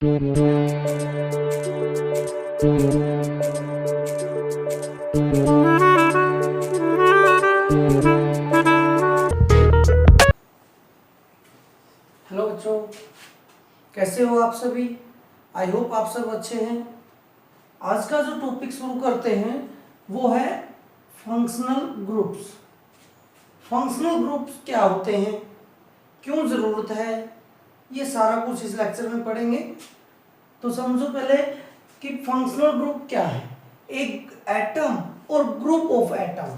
Hello बच्चों, कैसे हो आप सभी। आई होप आप सब अच्छे हैं। आज का जो टॉपिक शुरू करते हैं वो है फंक्शनल ग्रुप्स। फंक्शनल ग्रुप्स क्या होते हैं, क्यों ज़रूरत है, ये सारा कुछ इस लेक्चर में पढ़ेंगे। तो समझो पहले कि फंक्शनल ग्रुप क्या है। एक एटम और ग्रुप ऑफ एटम,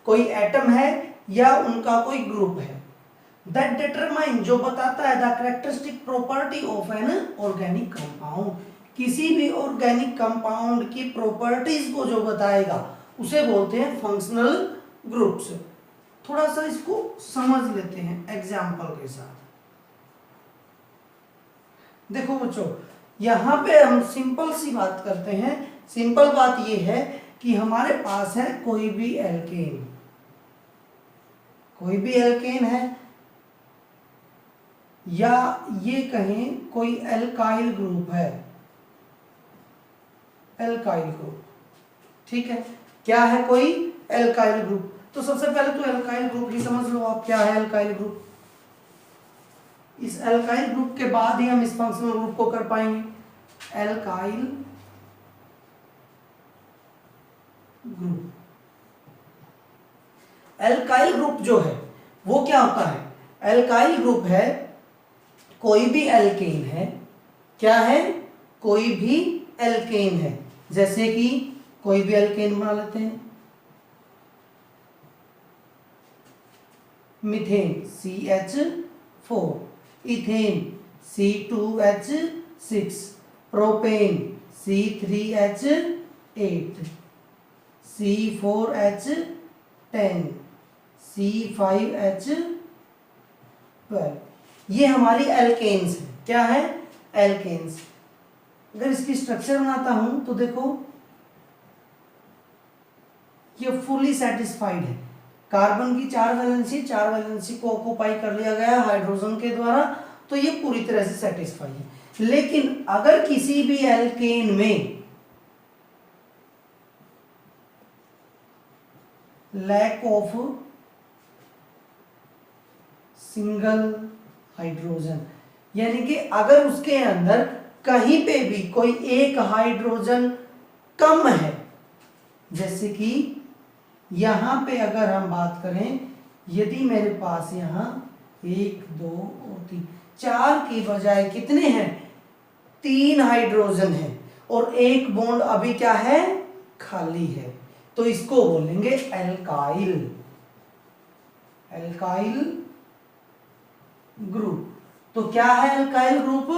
कोई एटम है या उनका कोई ग्रुप है, दैट डिटरमाइन, जो बताता है the characteristic property of an organic compound, किसी भी ऑर्गेनिक कंपाउंड की प्रॉपर्टीज को जो बताएगा उसे बोलते हैं फंक्शनल ग्रुप्स। थोड़ा सा इसको समझ लेते हैं एग्जाम्पल के साथ। देखो बच्चों, यहां पे हम सिंपल सी बात करते हैं। सिंपल बात यह है कि हमारे पास है कोई भी एल्केन, कोई भी एल्केन है, या ये कहें कोई एल्काइल ग्रुप है, एल्काइल ग्रुप, ठीक है। क्या है, कोई एल्काइल ग्रुप। तो सबसे पहले तो एल्काइल ग्रुप ही समझ लो आप, क्या है एल्काइल ग्रुप। इस एल्काइल ग्रुप के बाद ही हम इस फंक्शनल ग्रुप को कर पाएंगे। एल्काइल ग्रुप, एल्काइल ग्रुप जो है वो क्या होता है। एल्काइल ग्रुप है कोई भी एल्केन है, क्या है, कोई भी एल्केन है। जैसे कि कोई भी एल्केन बना लेते हैं, methane CH4, ethane C2H6, propane C3H8, C4H10, C5H12, ये हमारी एल्केन्स है। क्या है, एल्केन्स। अगर इसकी स्ट्रक्चर बनाता हूं तो देखो ये फुली सेटिस्फाइड है। कार्बन की 4 वैलेंसी को ऑक्युपाई कर लिया गया हाइड्रोजन के द्वारा, तो ये पूरी तरह से सेटिस्फाई है। लेकिन अगर किसी भी एल्केन में लैक ऑफ सिंगल हाइड्रोजन, यानी कि अगर उसके अंदर कहीं पे भी कोई एक हाइड्रोजन कम है, जैसे कि यहां पे अगर हम बात करें, यदि मेरे पास यहां 1 2 और 3 4 की बजाय कितने हैं, 3 हाइड्रोजन है और एक बॉन्ड अभी क्या है, खाली है, तो इसको बोलेंगे एल्काइल, एल्काइल ग्रुप। तो क्या है एल्काइल ग्रुप,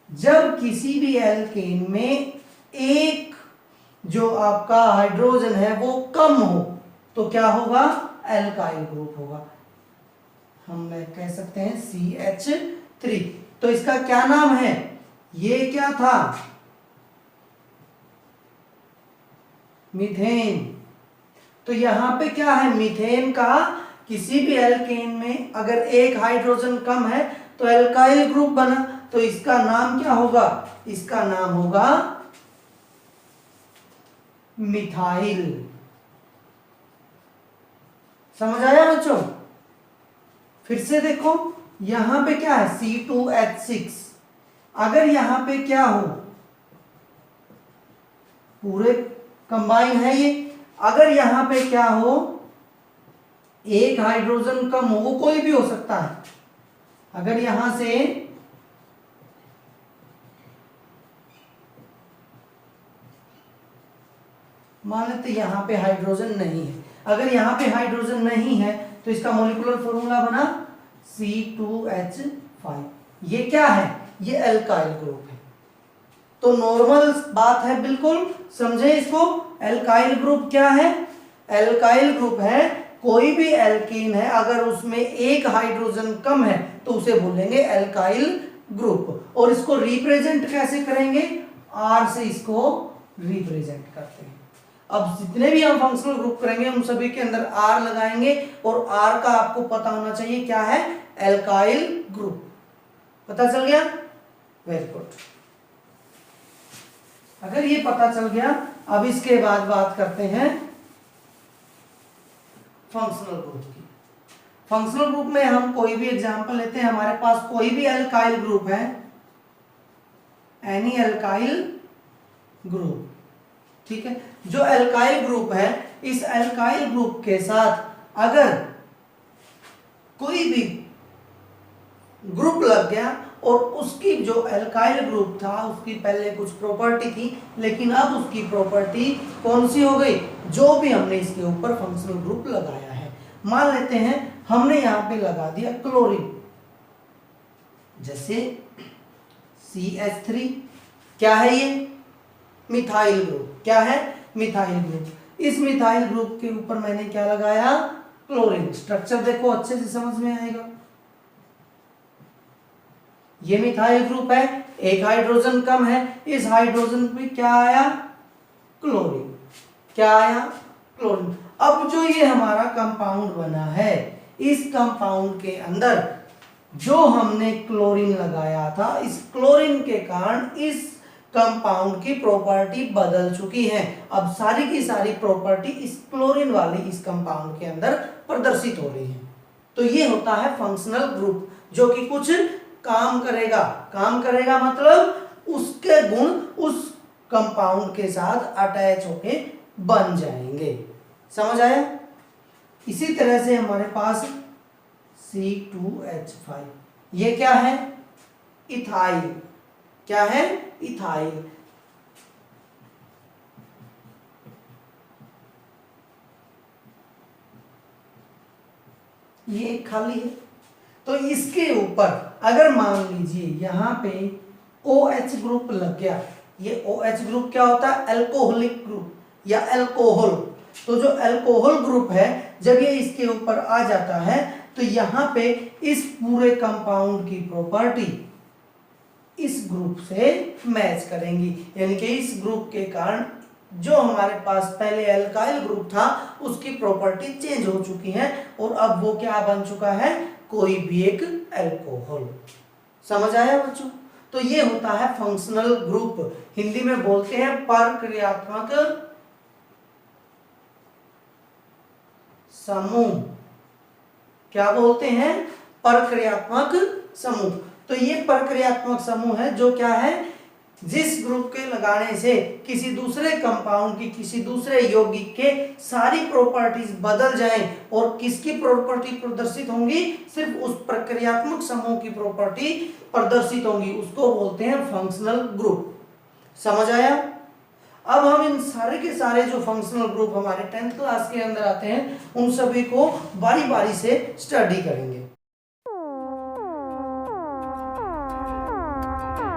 जब किसी भी एल्केन में एक जो आपका हाइड्रोजन है वो कम हो तो क्या होगा, एल्काइल ग्रुप होगा। हम कह सकते हैं CH3। तो इसका क्या नाम है, ये क्या था, मीथेन। तो यहां पे क्या है, मीथेन का किसी भी एल्केन में अगर एक हाइड्रोजन कम है तो एल्काइल ग्रुप बना, तो इसका नाम क्या होगा, इसका नाम होगा मिथाइल। समझ आया बच्चों। फिर से देखो, यहां पे क्या है, C2H6, अगर यहां पे क्या हो, पूरे कंबाइन है ये, अगर यहां पे क्या हो, एक हाइड्रोजन कम हो, वो कोई भी हो सकता है। अगर यहां से मान लेते यहां पे हाइड्रोजन नहीं है, अगर यहां पे हाइड्रोजन नहीं है तो इसका मॉलिक्यूलर फॉर्मूला बना C2H5। ये क्या है, ये एल्काइल ग्रुप है। तो नॉर्मल बात है, बिल्कुल समझे इसको। एल्काइल ग्रुप क्या है, एल्काइल ग्रुप है कोई भी एल्कीन है अगर उसमें एक हाइड्रोजन कम है तो उसे बोलेंगे एल्काइल ग्रुप। और इसको रिप्रेजेंट कैसे करेंगे, R से इसको रिप्रेजेंट करते हैं। अब जितने भी हम फंक्शनल ग्रुप करेंगे उन सभी के अंदर R लगाएंगे, और R का आपको पता होना चाहिए क्या है, एल्काइल ग्रुप। पता चल गया, वेरी गुड। अगर ये पता चल गया, अब इसके बाद बात करते हैं फंक्शनल ग्रुप की। फंक्शनल ग्रुप में हम कोई भी एग्जांपल लेते हैं, हमारे पास कोई भी एल्काइल ग्रुप है, एनी एल्काइल ग्रुप, ठीक है। जो एल्काइल ग्रुप है, इस एल्काइल ग्रुप के साथ अगर कोई भी ग्रुप लग गया और उसकी जो एल्काइल ग्रुप था उसकी पहले कुछ प्रॉपर्टी थी, लेकिन अब उसकी प्रॉपर्टी कौन सी हो गई, जो भी हमने इसके ऊपर फंक्शनल ग्रुप लगाया है। मान लेते हैं हमने यहां पे लगा दिया क्लोरीन, जैसे CH3, क्या है ये, मिथाइल ग्रुप। क्या है, मिथाइल ग्रुप। इस मिथाइल ग्रुप के ऊपर मैंने क्या लगाया, क्लोरीन। स्ट्रक्चर देखो, अच्छे से समझ में आएगा। ये मिथाइल ग्रुप है, एक हाइड्रोजन कम है, इस हाइड्रोजन पे क्या आया, क्लोरीन। क्या आया, क्लोरीन। अब जो ये हमारा कंपाउंड बना है, इस कंपाउंड के अंदर जो हमने क्लोरीन लगाया था, इस क्लोरीन के कारण इस कंपाउंड की प्रॉपर्टी बदल चुकी है। अब सारी की सारी प्रॉपर्टी इस क्लोरीन वाली इस कंपाउंड के अंदर प्रदर्शित हो रही है। तो ये होता है फंक्शनल ग्रुप, जो कि कुछ काम करेगा। काम करेगा मतलब उसके गुण उस कंपाउंड के साथ अटैच होके बन जाएंगे। समझ आया। इसी तरह से हमारे पास C2H5, ये क्या है, इथाइल। क्या है, इथाइल। ये खाली है, तो इसके ऊपर अगर मान लीजिए यहां पे OH ग्रुप लग गया, ये OH ग्रुप क्या होता है, अल्कोहलिक ग्रुप या अल्कोहल। तो जो अल्कोहल ग्रुप है, जब ये इसके ऊपर आ जाता है तो यहां पे इस पूरे कंपाउंड की प्रॉपर्टी इस ग्रुप से मैच करेंगी, यानी कि इस ग्रुप के कारण जो हमारे पास पहले एल्काइल ग्रुप था उसकी प्रॉपर्टी चेंज हो चुकी है और अब वो क्या बन चुका है, कोई भी एक अल्कोहल। समझ आया बच्चों। तो ये होता है फंक्शनल ग्रुप, हिंदी में बोलते हैं प्रक्रियात्मक समूह। क्या बोलते हैं, प्रक्रियात्मक समूह। तो ये प्रक्रियात्मक समूह है जो क्या है, जिस ग्रुप के लगाने से किसी दूसरे कंपाउंड की, किसी दूसरे यौगिक के सारी प्रॉपर्टीज बदल जाएं और किसकी प्रॉपर्टी प्रदर्शित होंगी, सिर्फ उस प्रक्रियात्मक समूह की प्रॉपर्टी प्रदर्शित होंगी, उसको बोलते हैं फंक्शनल ग्रुप। समझ आया। अब हम इन सारे के सारे जो फंक्शनल ग्रुप हमारे 10th क्लास के अंदर आते हैं उन सभी को बारी बारी से स्टडी करेंगे।